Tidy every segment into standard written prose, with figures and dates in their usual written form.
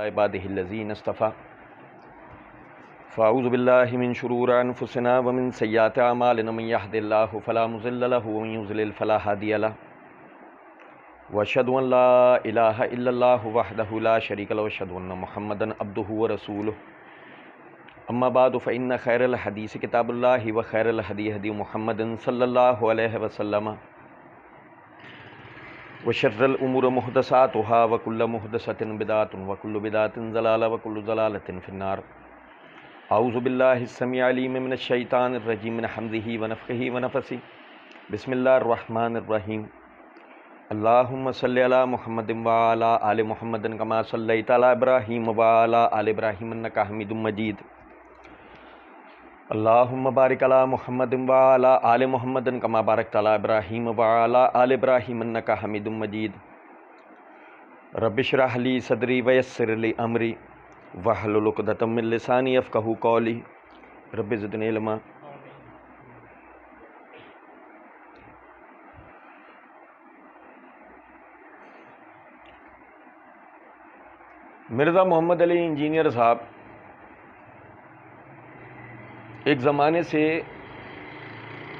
عباده الذين اصطفى فاعوذ بالله من شرور انفسنا ومن سيئات اعمالنا من يهد الله فلا مضل له ومن يضلل فلا هادي له واشهد ان لا اله الا الله وحده لا شريك له واشهد ان محمدا عبده ورسوله اما بعد فان خير الحديث كتاب الله وخير الهدي هدي محمد صلى الله عليه وسلم وشر الامور محدثاتها وكل محدثة بدعة وكل بدعة ضلالة وكل ضلالة في النار. اعوذ بالله السميع العليم من الشيطان الرجيم من حمزه ونفخه ونفثه. بسم الله الرحمن الرحيم. اللهم صل على محمد وعلى آل محمد كما صليت على ابراهيم وعلى آل ابراهيم انك حميد مجيد. اللهم بارك على محمد وعلى آل محمد كما باركت على ابراهيم وعلى آل ابراهيم انك حميد مجيد. رب اشرح لي صدري ويسر لي امري واحلل عقدة من لساني يفقهوا قولي رب زدني علما. مرزا محمد علی انجینئر صاحب ایک زمانے سے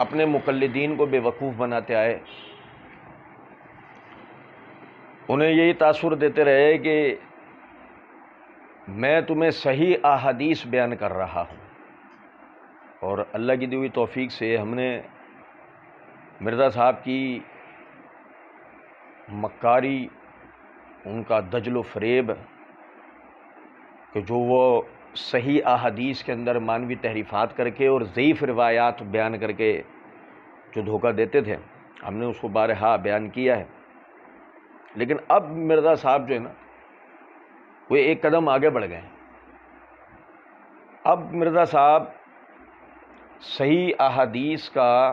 اپنے مقلدین کو بے وقوف بناتے آئے. انہیں یہی تاثر دیتے رہے کہ میں تمہیں صحیح احادیث بیان کر رہا ہوں، اور اللہ کی دی ہوئی توفیق سے ہم نے مرزا صاحب کی مکاری، ان کا دجل و فریب، کہ جو وہ صحیح احادیث کے اندر مانوی تحریفات کر کے اور ضعیف روایات بیان کر کے جو دھوکہ دیتے تھے، ہم نے اس کو بارہا بیان کیا ہے. لیکن اب مرزا صاحب جو ہے نا، وہ ایک قدم آگے بڑھ گئے. اب مرزا صاحب صحیح احادیث کا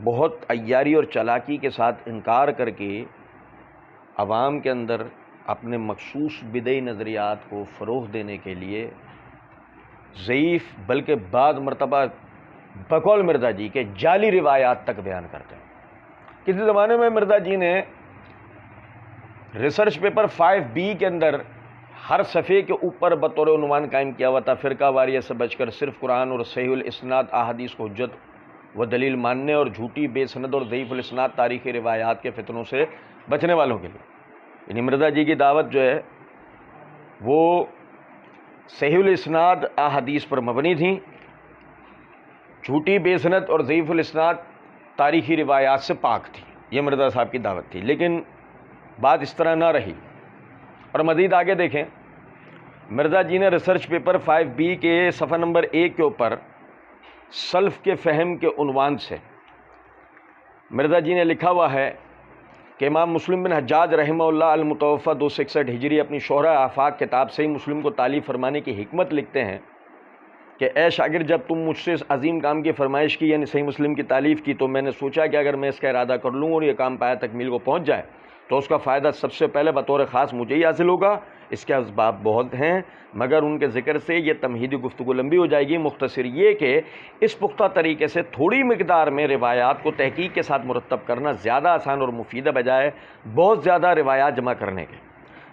بہت عیاری اور چالاکی کے ساتھ انکار کر کے عوام کے اندر اپنے مخصوص بدعی نظریات کو فروغ دینے کے لیے ضعیف بلکہ بعض مرتبہ بقول مرزا جی کے جعلی روایات تک بیان کرتے ہیں. کسی زمانے میں مرزا جی نے ریسرچ پیپر 5B کے اندر ہر صفحے کے اوپر بطور عنوان قائم کیا ہوا تھا، فرقہ واریت سے بچ کر صرف قرآن اور صحیح الاسناد احادیث کو حجت و دلیل ماننے اور جھوٹی بے سند اور ضعیف الاسناد تاریخی روایات کے فتنوں سے بچنے والوں کے لیے. یعنی مرزا جی کی دعوت جو ہے وہ صحیح الاسناد احادیث پر مبنی تھی، جھوٹی بے سند اور ضعیف الاسناد تاریخی روایات سے پاک تھی. یہ مرزا صاحب کی دعوت تھی. لیکن بات اس طرح نہ رہی. اور مزید آگے دیکھیں، مرزا جی نے ریسرچ پیپر 5B کے صفحہ نمبر 1 کے اوپر سلف کے فہم کے عنوان سے مرزا جی نے لکھا ہوا ہے کہ امام مسلم بن حجاج رحمہ اللہ المتوفی 261 ہجری اپنی شہرہ آفاق کتاب صحیح مسلم کو تعلیف فرمانے کی حکمت لکھتے ہیں کہ اے شاگرد، جب تم مجھ سے اس عظیم کام کی فرمائش کی، یعنی صحیح مسلم کی تعلیف کی، تو میں نے سوچا کہ اگر میں اس کا ارادہ کر لوں اور یہ کام پایا تکمیل کو پہنچ جائے تو اس کا فائدہ سب سے پہلے بطور خاص مجھے ہی حاصل ہوگا. اس کے اسباب بہت ہیں، مگر ان کے ذکر سے یہ تمہیدی گفتگو لمبی ہو جائے گی. مختصر یہ کہ اس پختہ طریقے سے تھوڑی مقدار میں روایات کو تحقیق کے ساتھ مرتب کرنا زیادہ آسان اور مفید ہے بجائے بہت زیادہ روایات جمع کرنے کے،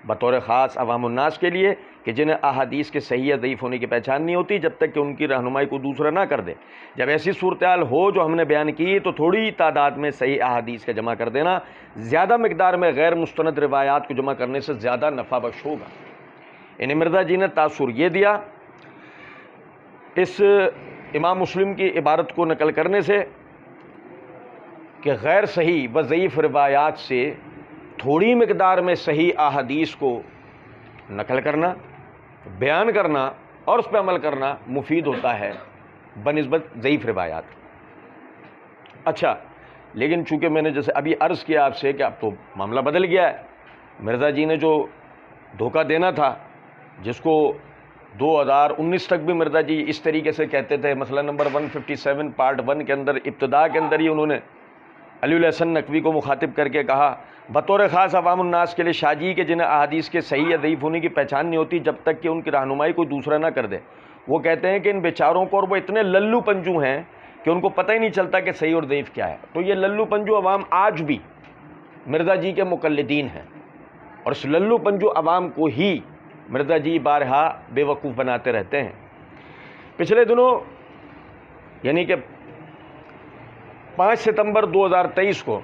بطور خاص عوام الناس کے لیے کہ جنہیں احادیث کے صحیح یا ضعیف ہونے کی پہچان نہیں ہوتی جب تک کہ ان کی رہنمائی کو دوسرا نہ کر دے. جب ایسی صورتحال ہو جو ہم نے بیان کی تو تھوڑی تعداد میں صحیح احادیث کا جمع کر دینا زیادہ مقدار میں غیر مستند روایات کو جمع کرنے سے زیادہ نفع بخش ہوگا. انہیں مرزا جی نے تاثر یہ دیا اس امام مسلم کی عبارت کو نقل کرنے سے کہ غیر صحیح و ضعیف روایات سے تھوڑی مقدار میں صحیح احادیث کو نقل کرنا، بیان کرنا اور اس پہ عمل کرنا مفید ہوتا ہے بنسبت ضعیف روایات. اچھا، لیکن چونکہ میں نے جیسے ابھی عرض کیا آپ سے کہ اب تو معاملہ بدل گیا ہے. مرزا جی نے جو دھوکہ دینا تھا، جس کو 2019 تک بھی مرزا جی اس طریقے سے کہتے تھے، مسئلہ نمبر 157 پارٹ 1 کے اندر ابتدا کے اندر ہی انہوں نے علی الحسن نقوی کو مخاطب کر کے کہا بطور خاص عوام الناس کے لیے شاہ جی کہ جنہیں احادیث کے صحیح یا ضعیف ہونے کی پہچان نہیں ہوتی جب تک کہ ان کی رہنمائی کوئی دوسرا نہ کر دے. وہ کہتے ہیں کہ ان بیچاروں کو، اور وہ اتنے للو پنجو ہیں کہ ان کو پتہ ہی نہیں چلتا کہ صحیح اور ضعیف کیا ہے. تو یہ للو پنجو عوام آج بھی مرزا جی کے مقلدین ہیں. اور اس للو پنجو عوام کو ہی مرزا جی بارہا بے وقوف بناتے رہتے ہیں۔ پچھلے دنوں یعنی کہ 5 ستمبر 2023 کو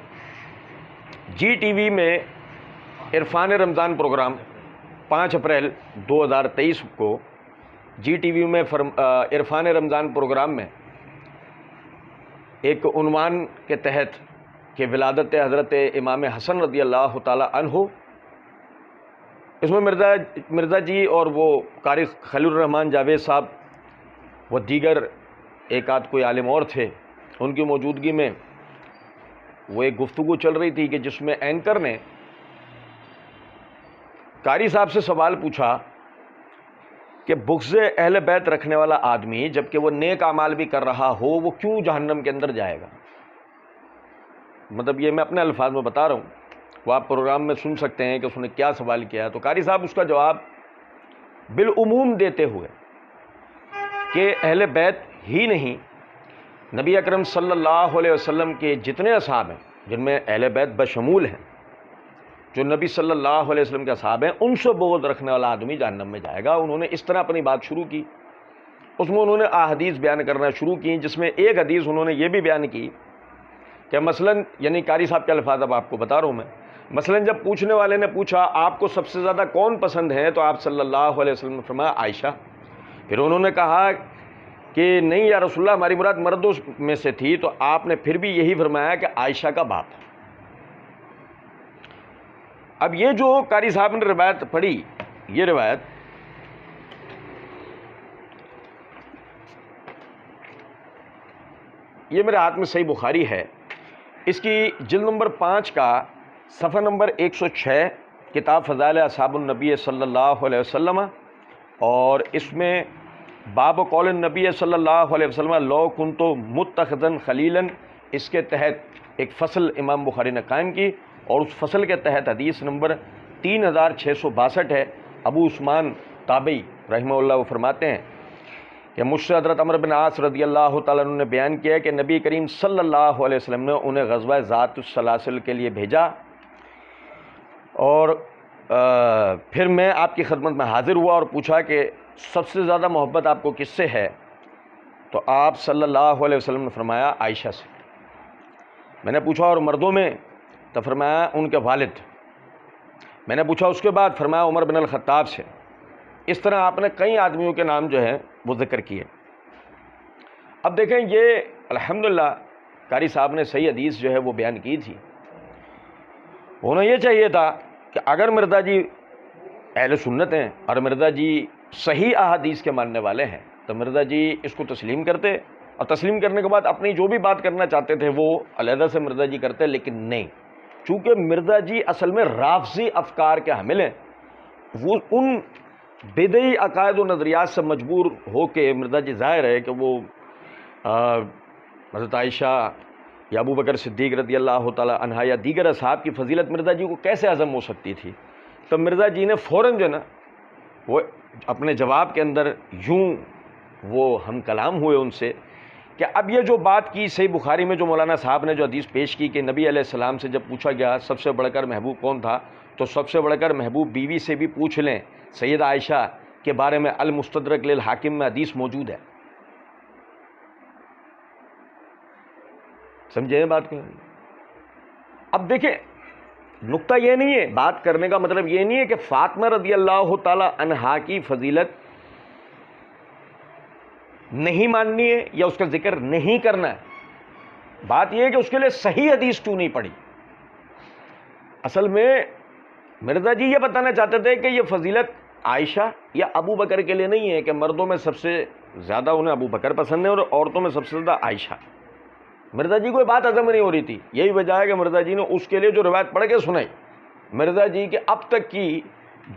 جی ٹی وی میں عرفان رمضان پروگرام 5 اپریل 2023 کو جی ٹی وی میں عرفان رمضان پروگرام میں ایک عنوان کے تحت کہ ولادت حضرت امام حسن رضی اللہ تعالی عنہ، اس میں مرزا جی اور وہ قاری خلیل الرحمن جاوید صاحب وہ دیگر ایک آدھ کوئی عالم اور تھے، ان کی موجودگی میں وہ ایک گفتگو چل رہی تھی کہ جس میں اینکر نے قاری صاحب سے سوال پوچھا کہ بغض اہل بیت رکھنے والا آدمی جبکہ وہ نیک اعمال بھی کر رہا ہو وہ کیوں جہنم کے اندر جائے گا؟ مطلب یہ میں اپنے الفاظ میں بتا رہا ہوں، وہ آپ پروگرام میں سن سکتے ہیں کہ اس نے کیا سوال کیا۔ تو قاری صاحب اس کا جواب بالعموم دیتے ہوئے کہ اہل بیت ہی نہیں، نبی اکرم صلی اللہ علیہ وسلم کے جتنے اصحاب ہیں جن میں اہل بیت بشمول ہیں، جو نبی صلی اللہ علیہ وسلم کے اصحاب ہیں، ان سے بغض رکھنے والا آدمی جہنم میں جائے گا۔ انہوں نے اس طرح اپنی بات شروع کی، اس میں انہوں نے احادیث بیان کرنا شروع کی، جس میں ایک حدیث انہوں نے یہ بھی بیان کی کہ مثلاً یعنی قاری صاحب کے الفاظ اب آپ کو بتا رہا ہوں میں، مثلاً جب پوچھنے والے نے پوچھا آپ کو سب سے زیادہ کون پسند ہے تو آپ صلی اللہ علیہ وسلم نے فرمایا عائشہ۔ پھر انہوں نے کہا کہ نہیں یا رسول اللہ ہماری مراد مردوں میں سے تھی، تو آپ نے پھر بھی یہی فرمایا کہ عائشہ کا باپ۔ اب یہ جو قاری صاحب نے روایت پڑھی، یہ روایت یہ میرے ہاتھ میں صحیح بخاری ہے، اس کی جلد نمبر 5 کا صفحہ نمبر 106، کتاب فضائل اصحاب النبی صلی اللہ علیہ وسلم، اور اس میں باب قول النبی صلی اللہ علیہ وسلم لو کنت متخذا خلیلا، اس کے تحت ایک فصل امام بخاری نے قائم کی، اور اس فصل کے تحت حدیث نمبر 3662 ہے۔ ابو عثمان تابعی رحمہ اللہ وہ فرماتے ہیں کہ مجھ سے حضرت عمرو بن عاص رضی اللہ تعالیٰ عنہ نے بیان کیا کہ نبی کریم صلی اللہ علیہ وسلم نے انہیں غزوہ ذات السلاسل کے لیے بھیجا، اور پھر میں آپ کی خدمت میں حاضر ہوا اور پوچھا کہ سب سے زیادہ محبت آپ کو کس سے ہے؟ تو آپ صلی اللہ علیہ وسلم نے فرمایا عائشہ سے۔ میں نے پوچھا اور مردوں میں؟ تو فرمایا ان کے والد۔ میں نے پوچھا اس کے بعد؟ فرمایا عمر بن الخطاب سے۔ اس طرح آپ نے کئی آدمیوں کے نام جو ہیں وہ ذکر کیے۔ اب دیکھیں یہ الحمدللہ قاری صاحب نے صحیح حدیث جو ہے وہ بیان کی تھی، ہونا یہ چاہیے تھا کہ اگر مرزا جی اہل سنت ہیں اور مرزا جی صحیح احادیث کے ماننے والے ہیں تو مرزا جی اس کو تسلیم کرتے، اور تسلیم کرنے کے بعد اپنی جو بھی بات کرنا چاہتے تھے وہ علیحدہ سے مرزا جی کرتے، لیکن نہیں، چونکہ مرزا جی اصل میں رافضی افکار کے حامل ہیں، وہ ان بدعی عقائد و نظریات سے مجبور ہو کے مرزا جی ظاہر ہے کہ وہ حضرت عائشہ یا ابو بکر صدیق رضی اللہ تعالی عنہ یا دیگر اصحاب کی فضیلت مرزا جی کو کیسے ہضم ہو سکتی تھی؟ تو مرزا جی نے فوراً جو ہے نا وہ اپنے جواب کے اندر یوں وہ ہم کلام ہوئے ان سے کہ اب یہ جو بات کی صحیح بخاری میں جو مولانا صاحب نے جو حدیث پیش کی کہ نبی علیہ السلام سے جب پوچھا گیا سب سے بڑھ کر محبوب کون تھا، تو سب سے بڑھ کر محبوب بیوی سے بھی پوچھ لیں، سیدہ عائشہ کے بارے میں المستدرک للحاکم میں حدیث موجود ہے۔ سمجھے بات کو؟ اب دیکھیں نقطہ یہ نہیں ہے، بات کرنے کا مطلب یہ نہیں ہے کہ فاطمہ رضی اللہ تعالی عنہا کی فضیلت نہیں ماننی ہے یا اس کا ذکر نہیں کرنا ہے، بات یہ ہے کہ اس کے لیے صحیح حدیث کیوں نہیں پڑھی۔ اصل میں مرزا جی یہ بتانا چاہتے تھے کہ یہ فضیلت عائشہ یا ابو بکر کے لیے نہیں ہے کہ مردوں میں سب سے زیادہ انہیں ابو بکر پسند ہے اور عورتوں میں سب سے زیادہ عائشہ۔ مرزا جی کو یہ بات ہضم نہیں ہو رہی تھی، یہی وجہ ہے کہ مرزا جی نے اس کے لیے جو روایت پڑھ کے سنائی۔ مرزا جی کے اب تک کی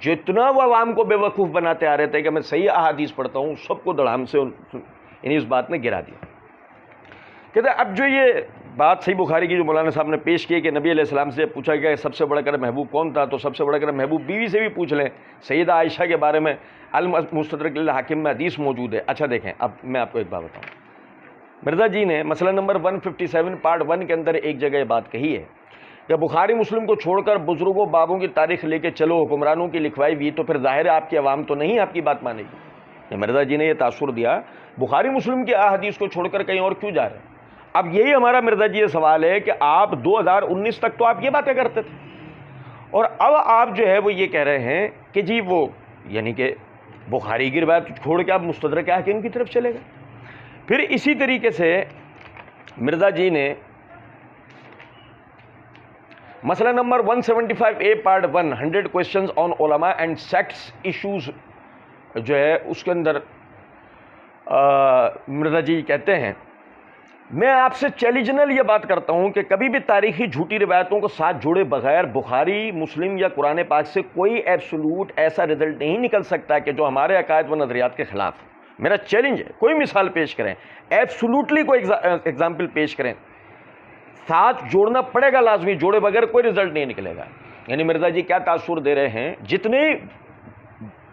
جتنا وہ عوام کو بے وقوف بناتے آ رہے تھے کہ میں صحیح احادیث پڑھتا ہوں، سب کو دڑام سے انہیں اس بات نے گرا دیا۔ کہتے ہیں اب جو یہ بات صحیح بخاری کی جو مولانا صاحب نے پیش کی کہ نبی علیہ السلام سے پوچھا گیا سب سے بڑھ کر محبوب کون تھا، تو سب سے بڑھ کر محبوب بیوی سے بھی پوچھ لیں، سیدہ عائشہ کے بارے میں المستدرک للحاکم میں حدیث موجود ہے۔ اچھا دیکھیں اب میں آپ کو ایک بات بتاؤں، مرزا جی نے مسئلہ نمبر 157 پارٹ 1 کے اندر ایک جگہ یہ بات کہی ہے کہ بخاری مسلم کو چھوڑ کر بزرگوں بابوں کی تاریخ لے کے چلو حکمرانوں کی لکھوائی ہوئی، تو پھر ظاہر ہے آپ کی عوام تو نہیں آپ کی بات مانے گی۔ مرزا جی نے یہ تاثر دیا بخاری مسلم کی احادیث کو چھوڑ کر کہیں اور کیوں جا رہے ہیں؟ اب یہی ہمارا مرزا جی یہ سوال ہے کہ آپ 2019 تک تو آپ یہ باتیں کرتے تھے، اور اب آپ جو ہے وہ یہ کہہ رہے ہیں کہ جی وہ یعنی کہ بخاری کی روایت چھوڑ کے آپ مستدرک حاکم کی طرف چلے گئے۔ پھر اسی طریقے سے مرزا جی نے مسئلہ number 175A part 1 100 questions on علماء اینڈ سیکٹس ایشوز جو ہے اس کے اندر مرزا جی کہتے ہیں، میں آپ سے چیلنجنل یہ بات کرتا ہوں کہ کبھی بھی تاریخی جھوٹی روایتوں کو ساتھ جوڑے بغیر بخاری مسلم یا قرآن پاک سے کوئی ایبسولوٹ ایسا رزلٹ نہیں نکل سکتا کہ جو ہمارے عقائد و نظریات کے خلاف ہو۔ میرا چیلنج ہے، کوئی مثال پیش کریں، ایبسولوٹلی کوئی ایگزامپل پیش کریں، ساتھ جوڑنا پڑے گا لازمی، جوڑے بغیر کوئی رزلٹ نہیں نکلے گا۔ یعنی مرزا جی کیا تاثر دے رہے ہیں، جتنے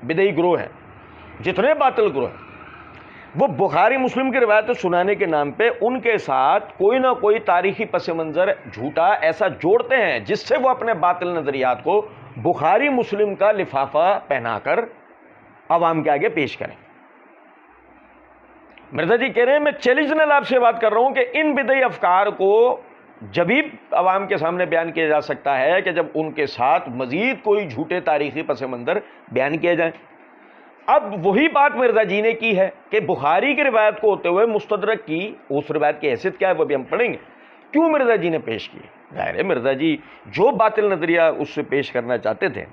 بدعی گروہ ہیں، جتنے باطل گروہ ہیں، وہ بخاری مسلم کی روایتیں سنانے کے نام پہ ان کے ساتھ کوئی نہ کوئی تاریخی پس منظر جھوٹا ایسا جوڑتے ہیں جس سے وہ اپنے باطل نظریات کو بخاری مسلم کا لفافہ پہنا کر عوام کے آگے پیش کریں۔ مرزا جی کہہ رہے ہیں، میں چیلنجنل آپ سے بات کر رہا ہوں کہ ان بدعی افکار کو جبھی عوام کے سامنے بیان کیا جا سکتا ہے کہ جب ان کے ساتھ مزید کوئی جھوٹے تاریخی پس منظر بیان کیے جائیں۔ اب وہی بات مرزا جی نے کی ہے کہ بخاری کی روایت کو ہوتے ہوئے مستدرک کی اس روایت کی حیثیت کیا ہے وہ بھی ہم پڑھیں گے، کیوں مرزا جی نے پیش کی۔ ظاہر ہے مرزا جی جو باطل نظریہ اس سے پیش کرنا چاہتے تھے،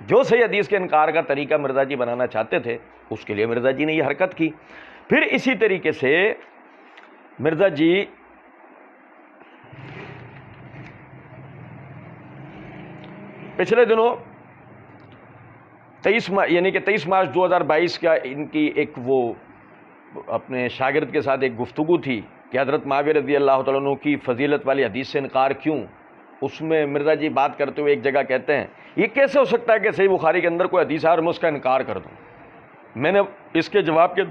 جو صحیح حدیث کے انکار کا طریقہ مرزا جی بنانا چاہتے تھے، اس کے لیے مرزا جی نے یہ حرکت کی۔ پھر اسی طریقے سے مرزا جی پچھلے دنوں 23 مارچ 2022 کا ان کی ایک وہ اپنے شاگرد کے ساتھ ایک گفتگو تھی کہ حضرت معاویہ رضی اللہ تعالیٰ عنہ کی فضیلت والی حدیث سے انکار کیوں۔ اس میں مرزا جی بات کرتے ہوئے ایک جگہ کہتے ہیں، یہ کیسے ہو سکتا ہے کہ صحیح بخاری کے اندر کوئی حدیث ہے اور میں اس کا انکار کر دوں۔ میں نے اس کے جواب کے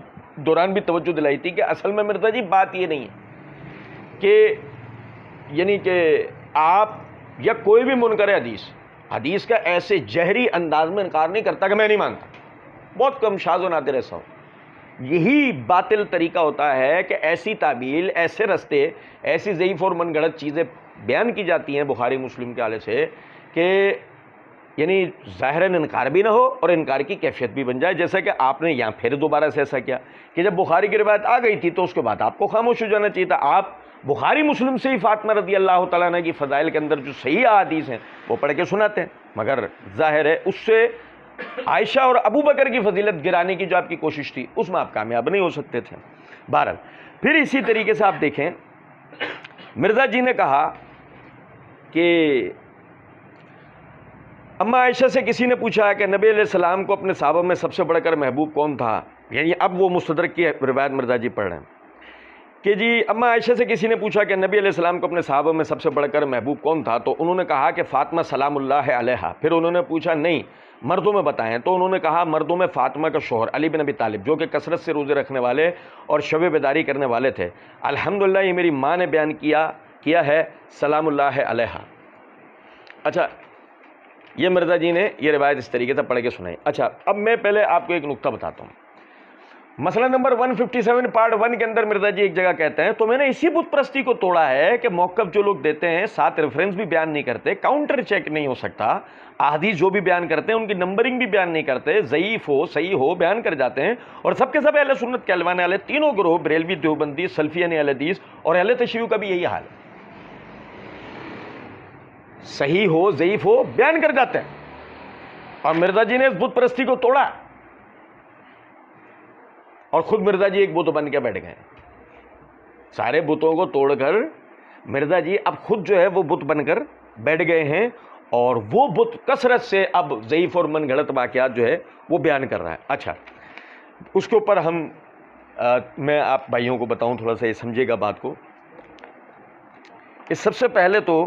دوران بھی توجہ دلائی تھی کہ اصل میں مرزا جی بات یہ نہیں ہے کہ یعنی کہ آپ یا کوئی بھی منکر حدیث کا ایسے جہری انداز میں انکار نہیں کرتا کہ میں نہیں مانتا، بہت کم شاذ و نادر ایسا ہو۔ یہی باطل طریقہ ہوتا ہے کہ ایسی تعبیل، ایسے رستے، ایسی ضعیف اور من گھڑت چیزیں بیان کی جاتی ہیں بخاری مسلم کے حوالے سے کہ یعنی ظاہراً انکار بھی نہ ہو اور انکار کی کیفیت بھی بن جائے، جیسا کہ آپ نے یہاں پھر دوبارہ سے ایسا کیا کہ جب بخاری کی روایت آ گئی تھی تو اس کے بعد آپ کو خاموش ہو جانا چاہیے تھا۔ آپ بخاری مسلم سے ہی فاطمہ رضی اللہ تعالیٰ عنہ کی فضائل کے اندر جو صحیح احادیث ہیں وہ پڑھ کے سناتے ہیں، مگر ظاہر ہے اس سے عائشہ اور ابو بکر کی فضیلت گرانے کی جو آپ کی کوشش تھی اس میں آپ کامیاب نہیں ہو سکتے تھے۔ بہرحال پھر اسی طریقے سے آپ دیکھیں، مرزا جی نے کہا کہ اما عائشہ سے کسی نے پوچھا کہ نبی علیہ السلام کو اپنے صحابہ میں سب سے بڑھ کر محبوب کون تھا، یعنی اب وہ مستدرک کی روایت مرزا جی پڑھ رہے ہیں کہ جی اما عائشہ سے کسی نے پوچھا کہ نبی علیہ السلام کو اپنے صحابہ میں سب سے بڑھ کر محبوب کون تھا، تو انہوں نے کہا کہ فاطمہ سلام اللہ علیہا۔ پھر انہوں نے پوچھا نہیں مردوں میں بتائیں، تو انہوں نے کہا مردوں میں فاطمہ کا شوہر علی بن ابی طالب، جو کہ کثرت سے روزے رکھنے والے اور شب بیداری کرنے والے تھے۔ الحمدللہ یہ میری ماں نے بیان کیا ہے سلام اللہ علیہا۔ اچھا، یہ مرزا جی نے یہ روایت اس طریقے سے پڑھ کے سنائی۔ اچھا، اب میں پہلے آپ کو ایک نقطہ بتاتا ہوں۔ مسئلہ نمبر 157 پارٹ 1 کے اندر مرزا جی ایک جگہ کہتے ہیں، تو میں نے اسی بت پرستی کو توڑا ہے کہ موقف جو لوگ دیتے ہیں ساتھ ریفرنس بھی بیان نہیں کرتے، کاؤنٹر چیک نہیں ہو سکتا، احادیث جو بھی بیان کرتے ہیں ان کی نمبرنگ بھی بیان نہیں کرتے، ضعیف ہو صحیح ہو بیان کر جاتے ہیں، اور سب کے سب اہل سنت کہلوانے والے تینوں گروہ بریلوی، دیوبندی، سلفی اہل حدیث اور اہل تشیع کا بھی یہی حال ہے، صحیح ہو ضعیف ہو بیان کر جاتے ہیں، اور مرزا جی نے اس بت پرستی کو توڑا اور خود مرزا جی ایک بت بن کے بیٹھ گئے۔ سارے بتوں کو توڑ کر مرزا جی اب خود جو ہے وہ بت بن کر بیٹھ گئے ہیں، اور وہ بت کثرت سے اب ضعیف اور من گھڑت واقعات جو ہے وہ بیان کر رہا ہے۔ اچھا، اس کے اوپر میں آپ بھائیوں کو بتاؤں، تھوڑا سا یہ سمجھے گا بات کو۔ اس سب سے پہلے تو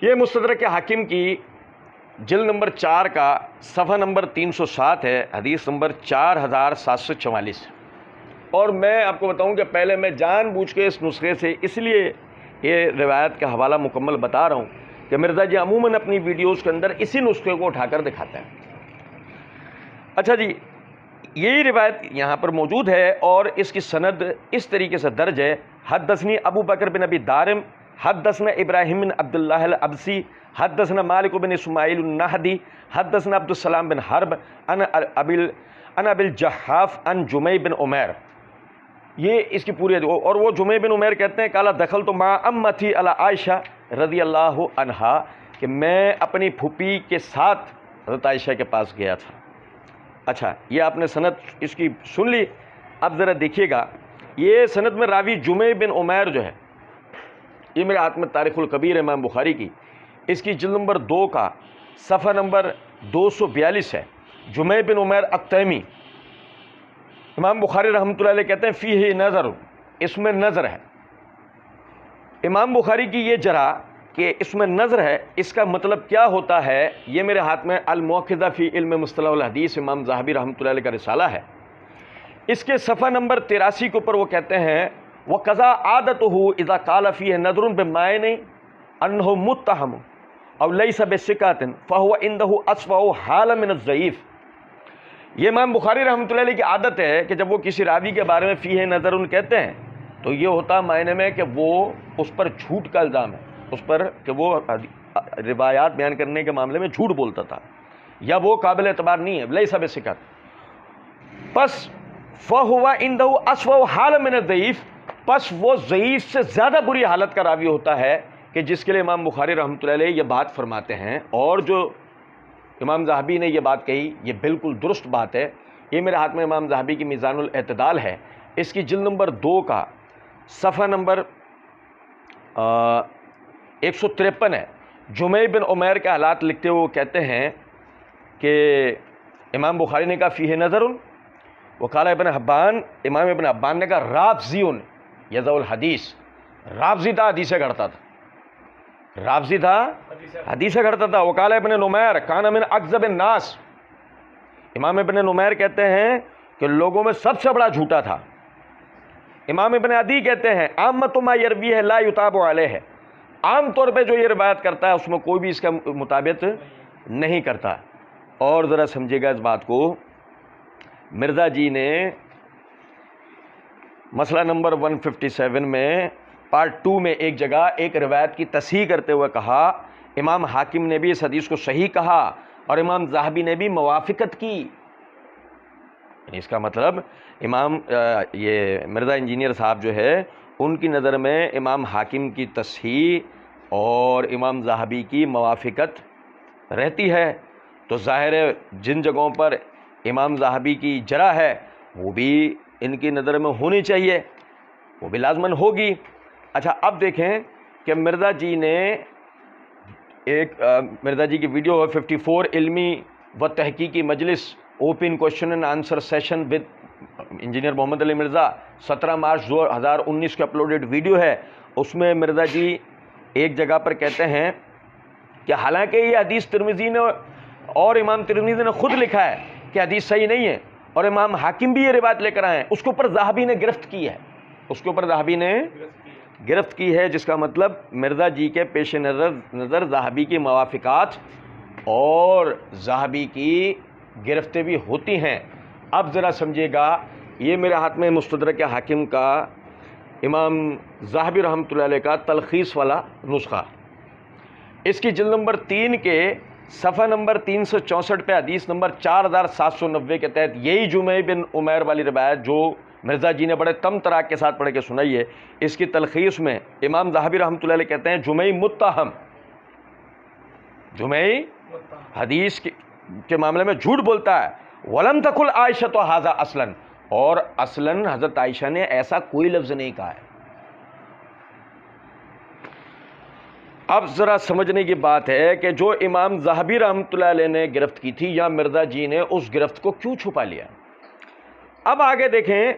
یہ مستدرک حاکم کی جلد نمبر 4 کا صفحہ نمبر 307 ہے، حدیث نمبر 4744۔ اور میں آپ کو بتاؤں کہ پہلے میں جان بوجھ کے اس نسخے سے اس لیے یہ روایت کا حوالہ مکمل بتا رہا ہوں کہ مرزا جی عموماً اپنی ویڈیوز کے اندر اسی نسخے کو اٹھا کر دکھاتے ہیں۔ اچھا جی، یہی روایت یہاں پر موجود ہے اور اس کی سند اس طریقے سے درج ہے: حدثنی ابو بکر بن ابی دارم حدثنا ابراہیم بن عبداللہ العبسی حدثنا مالک بن اسماعیل النہدی حدثنا عبد السلام بن حرب عن ابی الجحاف عن جمیع بن عمیر۔ یہ اس کی پوری، اور وہ جمیع بن عمیر کہتے ہیں قال دخلت مع امتی علی عائشہ رضی اللہ عنہا، کہ میں اپنی پھوپھی کے ساتھ حضرت عائشہ کے پاس گیا تھا۔ اچھا، یہ آپ نے سند اس کی سن لی۔ اب ذرا دیکھیے گا، یہ سند میں راوی جمیع بن عمیر جو ہے، یہ میرے ہاتھ میں تاریخ الکبیر امام بخاری کی، اس کی جلد نمبر 2 کا صفحہ نمبر 242 ہے۔ جمیع بن عمیر التیمی، امام بخاری رحمۃ اللہ علیہ کہتے ہیں فیہ نظر، اس میں نظر ہے۔ امام بخاری کی یہ جرح کہ اس میں نظر ہے، اس کا مطلب کیا ہوتا ہے؟ یہ میرے ہاتھ میں الموقظہ فی علم مصطلح الحدیث امام ذہبی رحمۃ اللہ علیہ کا رسالہ ہے، اس کے صفحہ نمبر 83 کے اوپر وہ کہتے ہیں وَقَضَا عَادَتُهُ اِذَا قَالَ فِيهِ نَظْرٌ بِمَعْنٍ أَنَّهُ مُتَّهَمٌ أَوْ لَيْسَ بِثِقَةٍ فَهُوَ عِندَهُ أَصْفَهُ حَالًا مِنَ الضعیف۔ یہ امام بخاری رحمۃ اللہ علیہ کی عادت ہے کہ جب وہ کسی راوی کے بارے میں فیہ نظرٌ کہتے ہیں تو یہ ہوتا معنی میں کہ وہ اس پر جھوٹ کا الزام ہے، اس پر کہ وہ روایات بیان کرنے کے معاملے میں جھوٹ بولتا تھا یا وہ قابل اعتبار نہیں ہے، لَيْسَ بِثِقَةٍ، پس فَهُوَ عِندَهُ أَصْفَهُ حَالًا مِنَ الضعیف، پس وہ ضعیف سے زیادہ بری حالت کا راوی ہوتا ہے، کہ جس کے لیے امام بخاری رحمۃ اللہ علیہ یہ بات فرماتے ہیں۔ اور جو امام ذہبی نے یہ بات کہی، یہ بالکل درست بات ہے۔ یہ میرے ہاتھ میں امام ذہبی کی میزان الاعتدال ہے، اس کی جلد نمبر 2 کا صفحہ نمبر 153 ہے۔ جمیع بن عمیر کے حالات لکھتے ہوئے وہ کہتے ہیں کہ امام بخاری نے کہا فیہ نظر، وقال ابن حبان، امام ابن حبان نے کہا رافضیٌ یضع الحدیث، رافضی تھا، حدیثیں گھڑتا تھا، رافضی تھا، حدیثیں گھڑتا تھا۔ وقال ابن نمیر کان من اکذب الناس، امام ابن نمیر کہتے ہیں کہ لوگوں میں سب سے بڑا جھوٹا تھا۔ امام ابن عدی کہتے ہیں عامۃ ما یرویہ لا یتاب علیہ، عام طور پہ جو یہ روایت کرتا ہے اس میں کوئی بھی اس کا مطابق نہیں کرتا۔ اور ذرا سمجھے گا اس بات کو، مرزا جی نے مسئلہ نمبر 157 میں پارٹ 2 میں ایک جگہ ایک روایت کی تصحیح کرتے ہوئے کہا امام حاکم نے بھی اس حدیث کو صحیح کہا اور امام ذہبی نے بھی موافقت کی۔ اس کا مطلب امام یہ مرزا انجینئر صاحب جو ہے ان کی نظر میں امام حاکم کی تصحیح اور امام ذہبی کی موافقت رہتی ہے، تو ظاہر ہے جن جگہوں پر امام ذہبی کی جرح ہے وہ بھی ان کی نظر میں ہونی چاہیے، وہ بھی لازماً ہوگی۔ اچھا، اب دیکھیں کہ مرزا جی نے ایک مرزا جی کی ویڈیو ہے 54 علمی و تحقیقی مجلس open question and answer session with engineer Muhammad Ali Mirza, 17 مارچ 2019 کے اپلوڈڈ ویڈیو ہے۔ اس میں مرزا جی ایک جگہ پر کہتے ہیں کہ حالانکہ یہ حدیث ترمذی نے اور امام ترمذی نے خود لکھا ہے کہ حدیث صحیح نہیں ہے، اور امام حاکم بھی یہ روایت لے کر آئے ہیں، اس کے اوپر ذہبی نے گرفت کی ہے، اس کے اوپر ذہبی نے گرفت کی ہے، جس کا مطلب مرزا جی کے پیش نظر ذہبی کی موافقات اور ذہبی کی گرفتیں بھی ہوتی ہیں۔ اب ذرا سمجھیے گا، یہ میرے ہاتھ میں مستدرک حاکم کا امام ذہبی رحمۃ اللہ علیہ کا تلخیص والا نسخہ، اس کی جلد نمبر 3 کے صفحہ نمبر 364 پہ حدیث نمبر 4790 کے تحت یہی جمیع بن عمیر والی روایت جو مرزا جی نے بڑے تم تراک کے ساتھ پڑھ کے سنائی ہے، اس کی تلخیص میں امام ذہبی رحمۃ اللہ علیہ کہتے ہیں جمیع متہم، جمیع حدیث کے معاملے میں جھوٹ بولتا ہے۔ ولم تقل عائشہ ھذا اصلا، اور اصلاً حضرت عائشہ نے ایسا کوئی لفظ نہیں کہا ہے۔ اب ذرا سمجھنے کی بات ہے کہ جو امام ذہبی رحمۃ اللہ علیہ نے گرفت کی تھی یا مرزا جی نے اس گرفت کو کیوں چھپا لیا۔ اب آگے دیکھیں،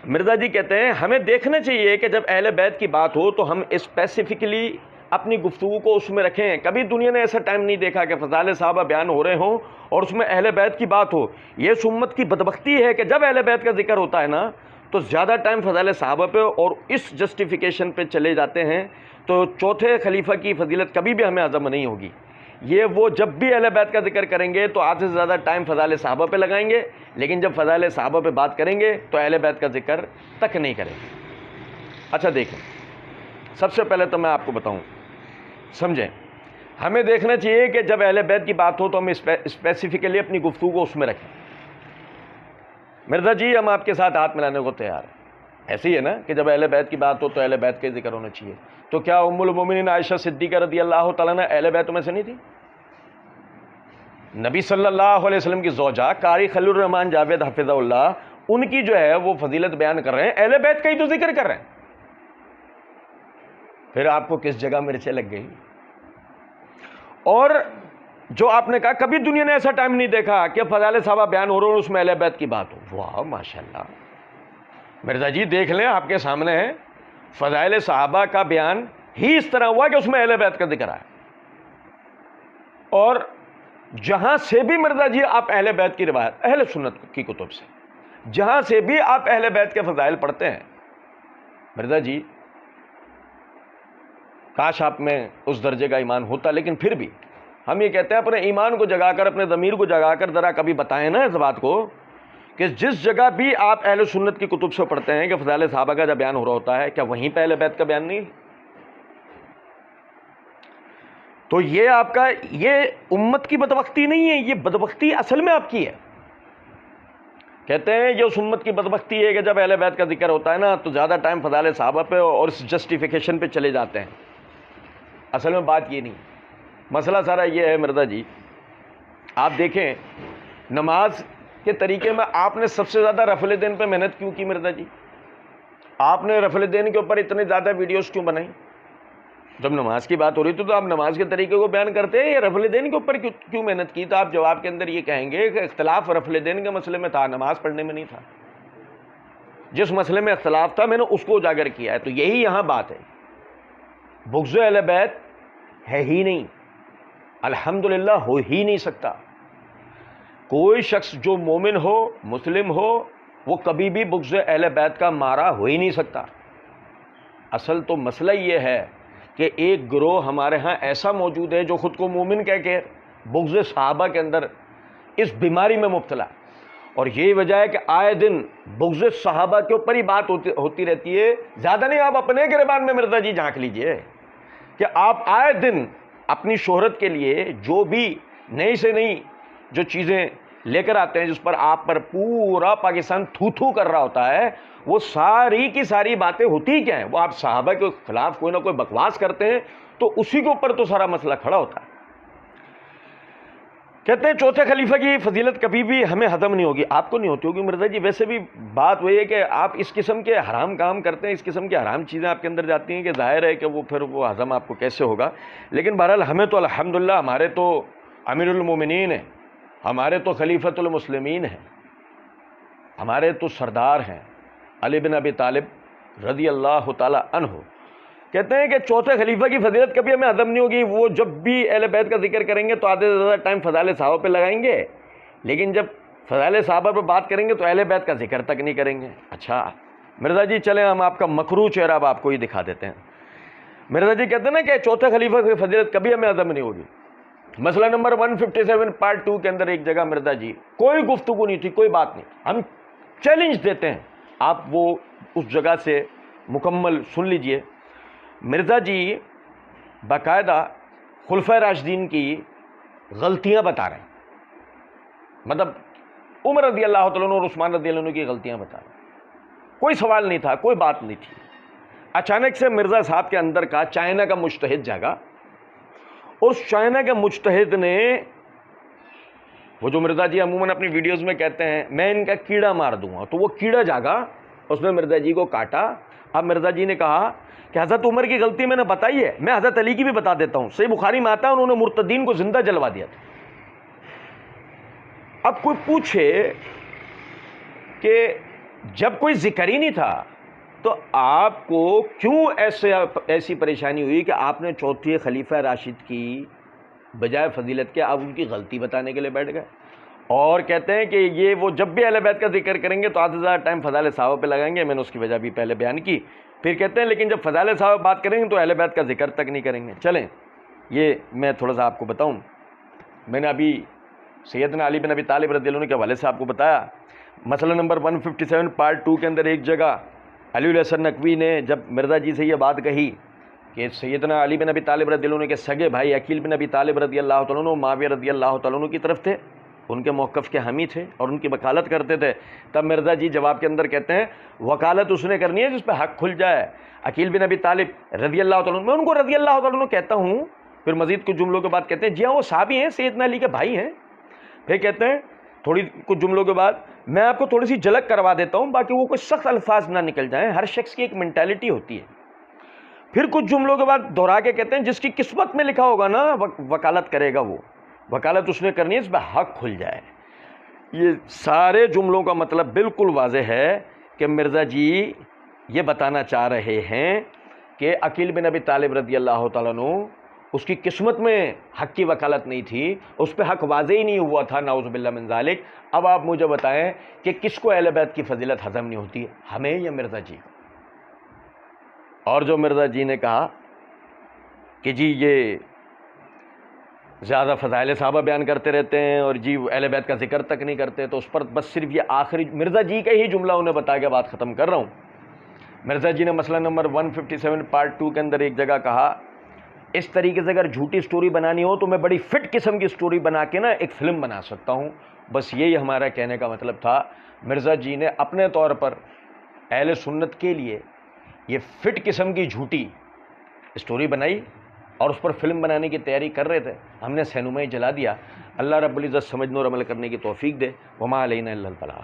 مرزا جی کہتے ہیں ہمیں دیکھنا چاہیے کہ جب اہل بیت کی بات ہو تو ہم اسپیسیفکلی اپنی گفتگو کو اس میں رکھیں. کبھی دنیا نے ایسا ٹائم نہیں دیکھا کہ فضائل صحابہ بیان ہو رہے ہوں اور اس میں اہل بیت کی بات ہو. یہ اس امت کی بدبختی ہے کہ جب اہل بیت کا ذکر ہوتا ہے نا تو زیادہ ٹائم فضائل صحابہ پہ اور اس جسٹیفیکیشن پہ چلے جاتے ہیں, تو چوتھے خلیفہ کی فضیلت کبھی بھی ہمیں ہضم نہیں ہوگی. یہ وہ جب بھی اہل بیت کا ذکر کریں گے تو آدھے سے زیادہ ٹائم فضائل صحابہ پہ لگائیں گے, لیکن جب فضائل صحابہ پہ بات کریں گے تو اہل بیت کا ذکر تک نہیں کریں گے. اچھا دیکھیں, سب سے پہلے تو میں آپ کو بتاؤں, سمجھیں, ہمیں دیکھنا چاہیے کہ جب اہل بیت کی بات ہو تو ہم اسپیسیفکلی اپنی گفتگو کو اس میں رکھیں. مرزا جی ہم آپ کے ساتھ ہاتھ ملانے کو تیار ہیں. ایسے ہی ہے نا کہ جب اہل بیت کی بات ہو تو اہل بیت کا ہی ذکر ہونا چاہیے. تو کیا ام المومنین عائشہ صدیقہ رضی اللہ تعالیٰ عنہ اہل بیت میں سے نہیں تھی؟ نبی صلی اللہ علیہ وسلم کی زوجہ قاری خلیل الرحمن جاوید حفظہ اللہ, ان کی جو ہے وہ فضیلت بیان کر رہے ہیں, اہل بیت کا ہی تو ذکر کر رہے ہیں. پھر آپ کو کس جگہ مرچیں لگ گئی؟ اور جو آپ نے کہا کبھی دنیا نے ایسا ٹائم نہیں دیکھا کہ فضائل صحابہ بیان ہو رہے ہیں اس میں اہل بیت کی بات ہو. واہ ماشاءاللہ, مرزا جی دیکھ لیں آپ کے سامنے ہے, فضائل صحابہ کا بیان ہی اس طرح ہوا کہ اس میں اہل بیت کا ذکر آیا. اور جہاں سے بھی مرزا جی آپ اہل بیت کی روایت, اہل سنت کی کتب سے جہاں سے بھی آپ اہل بیت کے فضائل پڑھتے ہیں, مرزا جی کاش آپ میں اس درجے کا ایمان ہوتا. لیکن پھر بھی ہم یہ کہتے ہیں اپنے ایمان کو جگا کر, اپنے ضمیر کو جگا کر ذرا کبھی بتائیں نا اس بات کو کہ جس جگہ بھی آپ اہل سنت کی کتب سے پڑھتے ہیں کہ فضائل صحابہ کا جب بیان ہو رہا ہوتا ہے, کیا وہیں پہ اہل بیت کا بیان نہیں؟ تو یہ آپ کا, یہ امت کی بدبختی نہیں ہے, یہ بدبختی اصل میں آپ کی ہے. کہتے ہیں یہ اس امت کی بدبختی ہے کہ جب اہل بیت کا ذکر ہوتا ہے نا تو زیادہ ٹائم فضائل صحابہ پہ اور اس جسٹیفیکیشن پہ چلے جاتے ہیں. اصل میں بات یہ نہیں, مسئلہ سارا یہ ہے مرزا جی. آپ دیکھیں نماز کے طریقے میں آپ نے سب سے زیادہ رفع الیدین پہ محنت کیوں کی مرزا جی؟ آپ نے رفع الیدین کے اوپر اتنے زیادہ ویڈیوز کیوں بنائی؟ جب نماز کی بات ہو رہی تھی تو آپ نماز کے طریقے کو بیان کرتے ہیں, یہ رفع الیدین کے اوپر کیوں محنت کی؟ تو آپ جواب کے اندر یہ کہیں گے کہ اختلاف رفع الیدین کے مسئلے میں تھا, نماز پڑھنے میں نہیں تھا. جس مسئلے میں اختلاف تھا میں نے اس کو اجاگر کیا ہے. تو یہی یہاں بات ہے, بغض اہل بیت ہے ہی نہیں, الحمدللہ ہو ہی نہیں سکتا. کوئی شخص جو مومن ہو, مسلم ہو, وہ کبھی بھی بغض اہل بیت کا مارا ہو ہی نہیں سکتا. اصل تو مسئلہ یہ ہے کہ ایک گروہ ہمارے ہاں ایسا موجود ہے جو خود کو مومن کہہ کے بغض صحابہ کے اندر اس بیماری میں مبتلا. اور یہی وجہ ہے کہ آئے دن بغض صحابہ کے اوپر ہی بات ہوتی رہتی ہے. زیادہ نہیں, آپ اپنے گریبان میں مرزا جی جھانک لیجئے کہ آپ آئے دن اپنی شہرت کے لیے جو بھی نئی سے نئی جو چیزیں لے کر آتے ہیں جس پر آپ پر پورا پاکستان تھو تھو کر رہا ہوتا ہے, وہ ساری کی ساری باتیں ہوتی کیا ہیں؟ وہ آپ صحابہ کے خلاف کوئی نہ کوئی بکواس کرتے ہیں تو اسی کے اوپر تو سارا مسئلہ کھڑا ہوتا ہے. کہتے ہیں چوتھے خلیفہ کی فضیلت کبھی بھی ہمیں ہضم نہیں ہوگی. آپ کو نہیں ہوتی ہوگی مرزا جی. ویسے بھی بات وہی ہے کہ آپ اس قسم کے حرام کام کرتے ہیں, اس قسم کی حرام چیزیں آپ کے اندر جاتی ہیں کہ ظاہر ہے کہ وہ پھر وہ ہضم آپ کو کیسے ہوگا. لیکن بہرحال ہمیں تو الحمدللہ ہمارے تو امیر المومنین ہیں, ہمارے تو خلیفۃ المسلمین ہیں, ہمارے تو سردار ہیں علی بن ابی طالب رضی اللہ تعالی عنہ. کہتے ہیں کہ چوتھے خلیفہ کی فضیلت کبھی ہمیں ہضم نہیں ہوگی. وہ جب بھی اہل بیت کا ذکر کریں گے تو آدھے سے زیادہ ٹائم فضائل صحابہ پہ لگائیں گے, لیکن جب فضائل صحابہ پہ بات کریں گے تو اہل بیت کا ذکر تک نہیں کریں گے. اچھا مرزا جی چلیں ہم آپ کا مکروہ چہرہ اب آپ کو ہی دکھا دیتے ہیں. مرزا جی کہتے ہیں نا کہ چوتھے خلیفہ کی فضیلت کبھی ہمیں ہضم نہیں ہوگی. مسئلہ نمبر 157 پارٹ 2 کے اندر ایک جگہ مرزا جی کوئی گفتگو نہیں تھی, کوئی بات نہیں, ہم چیلنج دیتے ہیں, آپ وہ اس جگہ سے مکمل سن لیجئے. مرزا جی باقاعدہ خلفائے راشدین کی غلطیاں بتا رہے ہیں, مطلب عمر رضی اللہ تعالیٰ عنہ اور عثمان رضی اللہ عنہ کی غلطیاں بتا رہے ہیں. کوئی سوال نہیں تھا, کوئی بات نہیں تھی. اچانک سے مرزا صاحب کے اندر کا چائنا کا مجتہد جاگا, اور اس چائنا کے مجتہد نے وہ جو مرزا جی عموماً اپنی ویڈیوز میں کہتے ہیں میں ان کا کیڑا مار دوں گا, تو وہ کیڑا جاگا, اس نے مرزا جی کو کاٹا. اب مرزا جی نے کہا کہ حضرت عمر کی غلطی میں نے بتائی ہے, میں حضرت علی کی بھی بتا دیتا ہوں. صحیح بخاری میں آتا ہے انہوں نے مرتدین کو زندہ جلوا دیا تھا. اب کوئی پوچھے کہ جب کوئی ذکر ہی نہیں تھا تو آپ کو کیوں ایسی پریشانی ہوئی کہ آپ نے چوتھے خلیفہ راشد کی بجائے فضیلت کے آپ ان کی غلطی بتانے کے لیے بیٹھ گئے؟ اور کہتے ہیں کہ یہ وہ جب بھی اہل بیت کا ذکر کریں گے تو آدھا زیادہ ٹائم فضائل صحابہ پہ لگائیں گے. میں نے اس کی وجہ بھی پہلے بیان کی. پھر کہتے ہیں لیکن جب فضائل صحابہ بات کریں گے تو اہل بیت کا ذکر تک نہیں کریں گے. چلیں یہ میں تھوڑا سا آپ کو بتاؤں. میں نے ابھی سیدنا علی بن ابی طالب رضی اللہ عنہ کے حوالے سے آپ کو بتایا. مسئلہ نمبر 157 پارٹ 2 کے اندر ایک جگہ علی الحسن نقوی نے جب مرزا جی سے یہ بات کہی کہ سیدنا علی بن ابی طالب رضی اللہ عنہ کے سگے بھائی عقیل بن ابی طالب رضی اللہ تعالیٰ عنہ معاویہ رضی اللہ تعالیٰ عنہ کی طرف تھے, ان کے موقف کے حامی تھے اور ان کی وکالت کرتے تھے, تب مرزا جی جواب کے اندر کہتے ہیں وکالت اس نے کرنی ہے جس پہ حق کھل جائے. عقیل بن ابی طالب رضی اللہ تعالیٰ عنہ, میں ان کو رضی اللہ تعالیٰ عنہ کہتا ہوں. پھر مزید کچھ جملوں کے بعد کہتے ہیں جی ہاں وہ صحابی ہیں, سیدنا علی کے بھائی ہیں. پھر کہتے ہیں تھوڑی کچھ جملوں کے بعد میں آپ کو تھوڑی سی جھلک کروا دیتا ہوں باقی وہ کوئی سخت الفاظ نہ نکل جائیں, ہر شخص کی ایک مینٹیلٹی ہوتی ہے. پھر کچھ جملوں کے بعد دہرا کے کہتے ہیں جس کی قسمت میں لکھا ہوگا نا وکالت کرے گا, وہ وکالت اس نے کرنی ہے اس پہ حق کھل جائے. یہ سارے جملوں کا مطلب بالکل واضح ہے کہ مرزا جی یہ بتانا چاہ رہے ہیں کہ عقیل بن ابی طالب رضی اللہ تعالیٰ عنہ اس کی قسمت میں حق کی وکالت نہیں تھی, اس پہ حق واضح ہی نہیں ہوا تھا, نعوذ باللہ من ذالک. اب آپ مجھے بتائیں کہ کس کو اہل بیت کی فضیلت ہضم نہیں ہوتی, ہمیں یا مرزا جی؟ اور جو مرزا جی نے کہا کہ جی یہ زیادہ فضائل صحابہ بیان کرتے رہتے ہیں اور جی اہل بیت کا ذکر تک نہیں کرتے, تو اس پر بس صرف یہ آخری مرزا جی کا ہی جملہ انہیں بتا کے بات ختم کر رہا ہوں. مرزا جی نے مسئلہ نمبر 157 پارٹ 2 کے اندر ایک جگہ کہا اس طریقے سے اگر جھوٹی سٹوری بنانی ہو تو میں بڑی فٹ قسم کی سٹوری بنا کے نا ایک فلم بنا سکتا ہوں. بس یہی ہمارا کہنے کا مطلب تھا. مرزا جی نے اپنے طور پر اہل سنت کے لیے یہ فٹ قسم کی جھوٹی سٹوری بنائی اور اس پر فلم بنانے کی تیاری کر رہے تھے. ہم نے سینمائی جلا دیا. اللہ رب العزت سمجھنے اور عمل کرنے کی توفیق دے. وما علینا الا البلاغ.